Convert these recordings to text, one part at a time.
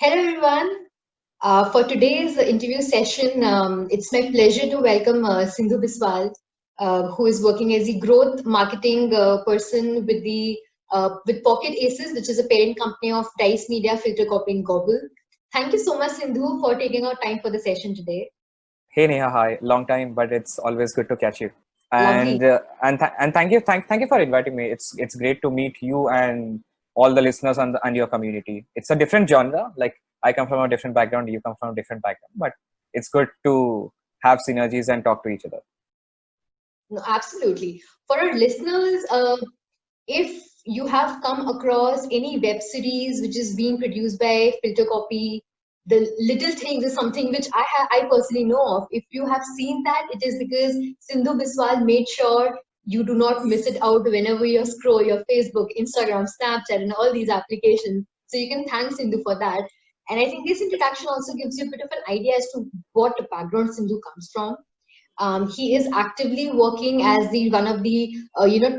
Hello, everyone. For today's interview session, it's my pleasure to welcome Sindhu Biswal, who is working as the growth marketing person with Pocket Aces, which is a parent company of Dice Media, Filter Copy, and Gobble. Thank you so much, Sindhu, for taking our time for the session today. Hey Neha, hi. Long time, but it's always good to catch you. Lovely. And thank you for inviting me. It's great to meet you and all the listeners and your community. It's a different genre. Like I come from a different background, you come from a different background, but it's good to have synergies and talk to each other. No, absolutely. For our listeners, if you have come across any web series which is being produced by Filter Copy, the little things is something which I personally know of. If you have seen that, it is because Sindhu Biswal made sure you do not miss it out whenever you scroll your Facebook, Instagram, Snapchat, and all these applications. So you can thank Sindhu for that. And I think this introduction also gives you a bit of an idea as to what background Sindhu comes from. He is actively working as the one of the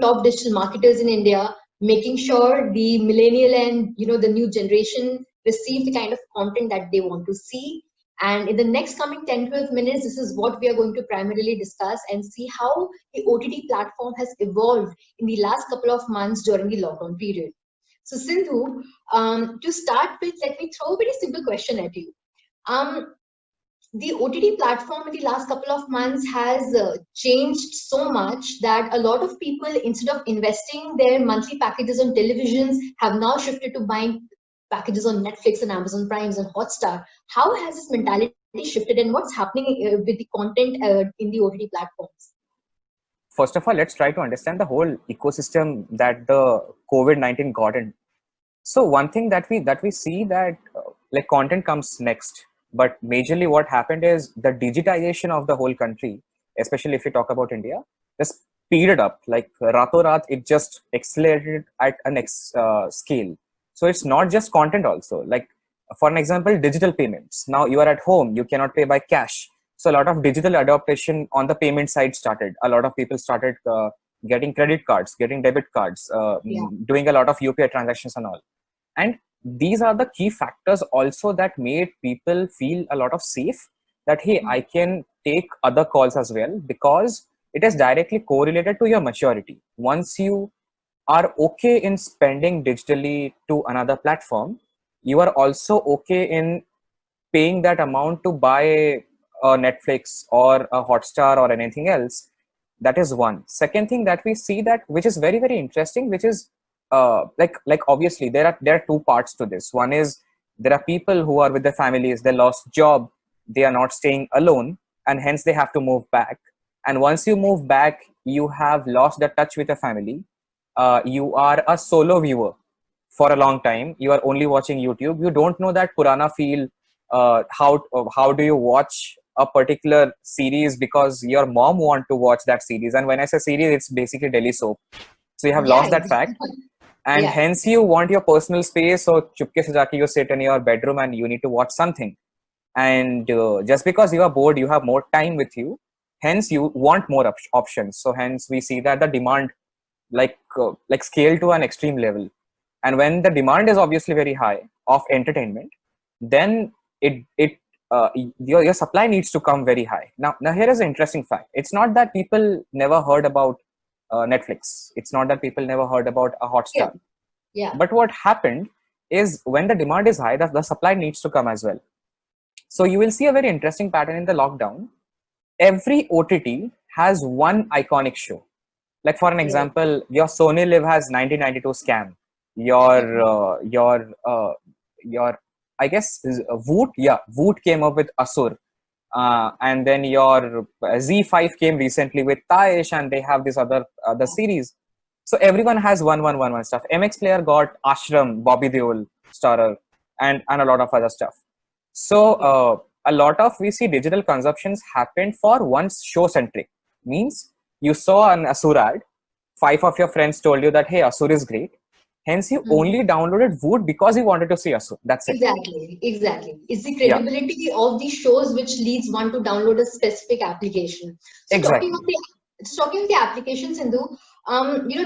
top digital marketers in India, making sure the millennial and the new generation receive the kind of content that they want to see. And in the next coming 10-12 minutes, this is what we are going to primarily discuss and see how the OTT platform has evolved in the last couple of months during the lockdown period. So, Sindhu, to start with, let me throw a very simple question at you. Um, the OTT platform in the last couple of months has changed so much that a lot of people, instead of investing their monthly packages on televisions, have now shifted to buying packages on Netflix and Amazon Primes and Hotstar. How has this mentality shifted, and what's happening with the content in the OTT platforms? First of all, let's try to understand the whole ecosystem that the COVID-19 got in. So one thing that we see that like content comes next, but majorly what happened is the digitization of the whole country, especially if we talk about India, just speeded up. Like rato rat, it just accelerated at an scale. So it's not just content also. Like for an example, digital payments. Now you are at home, you cannot pay by cash. So a lot of digital adaptation on the payment side started. A lot of people started getting credit cards, getting debit cards, Yeah. doing a lot of UPI transactions and all. And these are the key factors also that made people feel a lot of safe that hey, I can take other calls as well, because it is directly correlated to your maturity. Once you are okay in spending digitally to another platform, you are also okay in paying that amount to buy a Netflix or a Hotstar or anything else. That is one. Second thing that we see, that which is very very interesting, which is like obviously there are two parts to this. One is there are people who are with their families, they lost job, they are not staying alone, and hence they have to move back. And once you move back, you have lost the touch with the family. You are a solo viewer for a long time, you are only watching YouTube, you don't know that purana feel. How do you watch a particular series because your mom want to watch that series? And when I say series, it's basically Delhi soap. So you have Yeah. lost that fact, and Yeah. hence you want your personal space. So chupke se jaake you sit in your bedroom and you need to watch something. And just because you are bored, you have more time with you, hence you want more options. So hence we see that the demand like scale to an extreme level. And when the demand is obviously very high of entertainment, then your supply needs to come very high. Now here is an interesting fact. It's not that people never heard about Netflix. It's not that people never heard about a Yeah. Hotstar. Yeah. But what happened is when the demand is high, the supply needs to come as well. So you will see a very interesting pattern in the lockdown. Every OTT has one iconic show. Like for an Right. example, your Sony Live has 1992 Scam. Your I guess Voot, yeah, Voot came up with Asur. And then your Z5 came recently with Taesh, and they have this other series. So everyone has one stuff. MX Player got Ashram, Bobby Deol starrer, and a lot of other stuff. So a lot of we see digital consumptions happened for one show centric. Means you saw an Asur ad, five of your friends told you that hey, Asur is great. Hence you Mhm. only downloaded Voot because you wanted to see Asur. That's it. Exactly, exactly. It's the Yeah, credibility of the shows which leads one to download a specific application. So exactly. talking of the applications, Sindhu,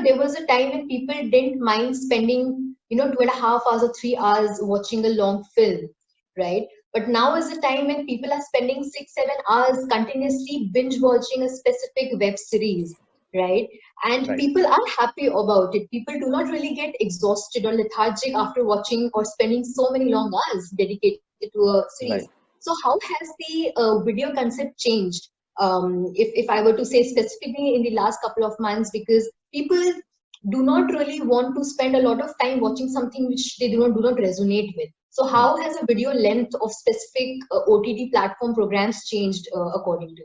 there was a time when people didn't mind spending, 2.5 hours or 3 hours watching a long film. right? But now is the time when people are spending 6-7 hours continuously binge watching a specific web series, right? And Right. people are happy about it. People do not really get exhausted or lethargic after watching or spending so many long hours dedicated to a series. Right. So how has the video concept changed? If I were to say specifically in the last couple of months, because people do not really want to spend a lot of time watching something which they do not resonate with. So Hmm. how has the video length of specific OTT platform programs changed according to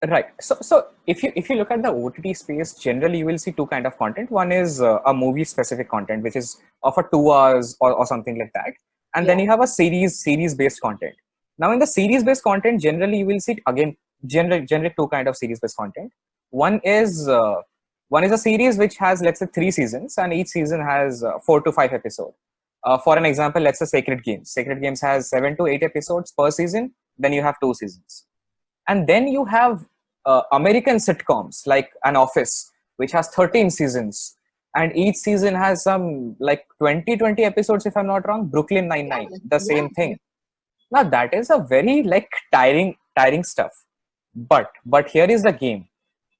Right. So if you look at the OTT space, generally you will see two kind of content. One is a movie specific content, which is of a 2 hours or something like that, and you? then Yeah. you have a series based content. Now in the series based content, generally you will see again generate two kind of series based content. One is uh, one is a series which has, let's say, 3 seasons, and each season has 4 to 5 episodes. For an example, let's say Sacred Games. Sacred Games has 7 to 8 episodes per season. Then you have 2 seasons, and then you have American sitcoms like An Office, which has 13 seasons, and each season has some like 20 episodes, if I'm not wrong. Brooklyn Nine Yeah. Nine, the Yeah. same thing. Now that is a very like tiring stuff. But here is the game.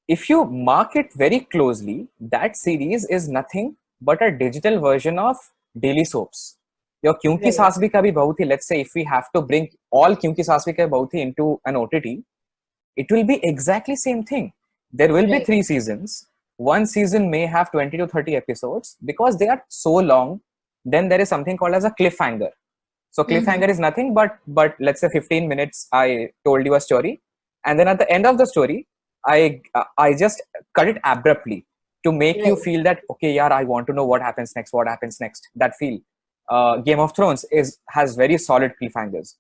If you mark it very closely, that series is nothing but a digital version of daily soaps. Your Kyunki Right. Saas Bhi Kabhi Bahu Thi, let's say if we have to bring all Kyunki Saas Bhi Kabhi Bahu Thi into an OTT, it will be exactly same thing. There will be Right. 3 seasons. One season may have 20 to 30 episodes because they are so long. Then there is something called as a cliffhanger. So Mm-hmm. cliffhanger is nothing but let's say 15 minutes I told you a story, and then at the end of the story I just cut it abruptly to make you Right. feel that okay, yeah, I want to know what happens next. What happens next? That feel. Game of Thrones has very solid cliffhangers.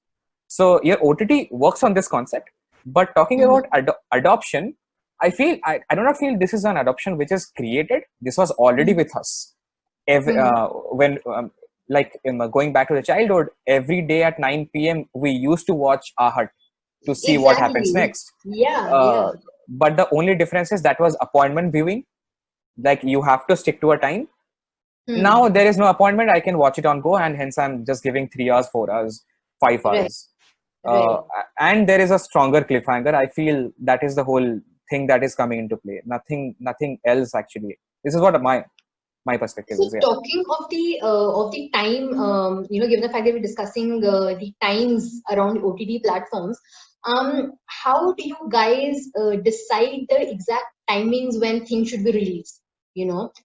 So your OTT works on this concept. But talking about Mm-hmm. adoption, I do not feel this is an adoption which is created. This was already with us. Mm-hmm. When like going back to the childhood, every day at 9 p.m. we used to watch Ahat to see what happens Exactly. next. Yeah. Yeah. Uh, but the only difference is that was appointment viewing. Like you have to stick to a time. Hmm. Now there is no appointment. I can watch it on go, and hence I'm just giving 3 hours, 4 hours, five Right. hours. Uh, Right. and there is a stronger cliffhanger. I feel that is the whole thing that is coming into play. Nothing else actually. This is what my perspective So is. Yeah. talking of the time, given the fact that we're discussing the times around OTT platforms, how do you guys decide the exact timings when things should be released?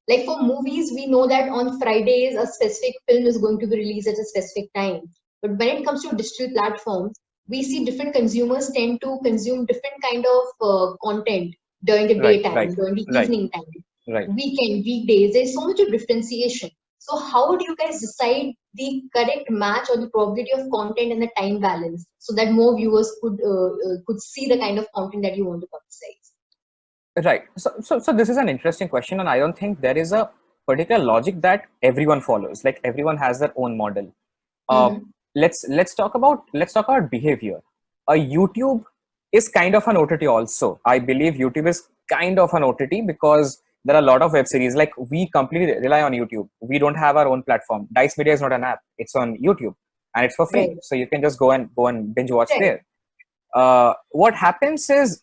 Like for movies, we know that on Fridays a specific film is going to be released at a specific time. But when it comes to digital platforms, we see different consumers tend to consume different kind of content during the Right. daytime, Right. during the Right. evening time, Right. weekend, weekdays. There's so much of differentiation. So how do you guys decide the correct match or the probability of content and the time balance so that more viewers could see the kind of content that you want to publicize? Right. So this is an interesting question, and I don't think there is a particular logic that everyone follows. Like everyone has their own model. Uh, Mm-hmm. let's talk about behavior. YouTube is kind of an OTT also. I believe YouTube is kind of an OTT because there are a lot of web series. Like we completely rely on YouTube. We don't have our own platform. Dice Media is not an app. It's on YouTube, and it's for free. Right. So you can just go and binge watch Right. there. What happens is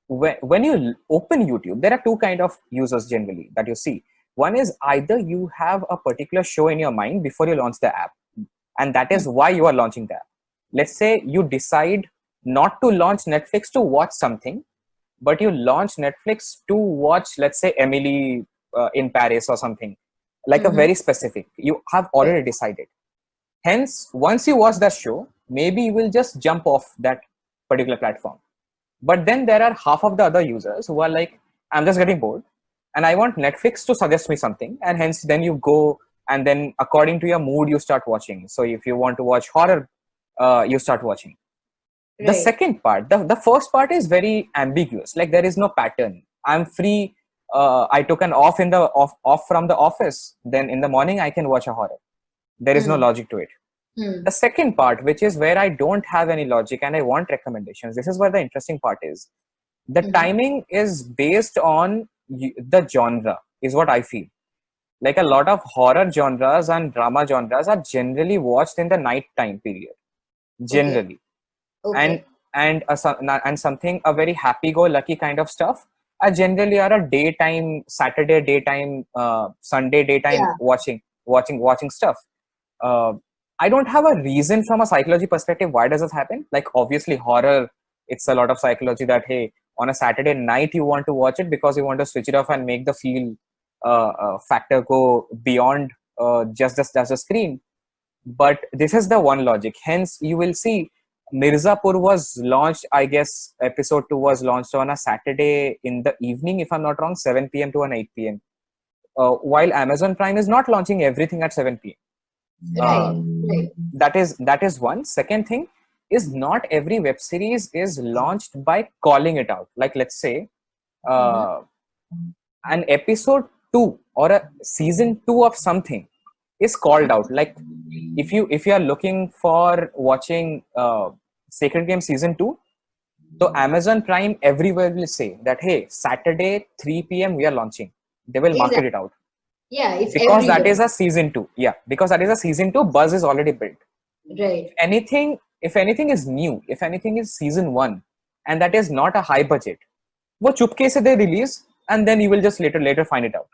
when you open YouTube, there are two kind of users generally that you see. One is either you have a particular show in your mind before you launch the app, and that is why you are launching the app. Let's say you decide not to launch Netflix to watch something, but you launch Netflix to watch, let's say, Emily in Paris or something, like a Mm-hmm. very specific. You have Right. already decided. Hence, once you watch that show, maybe you will just jump off that particular platform. But then there are half of the other users who are like, I'm just getting bored and I want Netflix to suggest me something. And hence, then you go and then according to your mood, you start watching. So if you want to watch horror, you start watching. The Right. second part, the first part is very ambiguous. Like there is no pattern. I'm free. I took an off in the off from the office. Then in the morning, I can watch a horror. There is no Mm. logic to it. Mm. The second part, which is where I don't have any logic and I want recommendations, this is where the interesting part is. The Mm-hmm. timing is based on the genre, is what I feel. Like a lot of horror genres and drama genres are generally watched in the night time period. generally. Okay. And something a very happy-go-lucky kind of stuff are generally are a daytime, Saturday daytime, Sunday daytime Yeah. watching stuff. I don't have a reason from a psychology perspective why does this happen. Like obviously horror, it's a lot of psychology that hey, on a Saturday night you want to watch it because you want to switch it off and make the feel factor go beyond just a screen. But this is the one logic. Hence, you will see Mirzapur was launched. I guess episode 2 was launched on a Saturday in the evening, if I'm not wrong, 7 p.m. to an 8 p.m. While Amazon Prime is not launching everything at 7 p.m. Right. That is one. Second thing is not every web series is launched by calling it out. Like let's say uh, an episode 2 or a season 2 of something is called out. Like if you are looking for watching Sacred Game season 2, so Amazon Prime everywhere will say that hey, Saturday 3 p.m. we are launching. They will market Exactly. it out Yeah, it's because that everywhere. is a season 2. Yeah, because that is a season 2. Buzz is already built. Right. If anything is new, if anything is season 1, and that is not a high budget, वो चुपके से they release, and then you will just later find it out.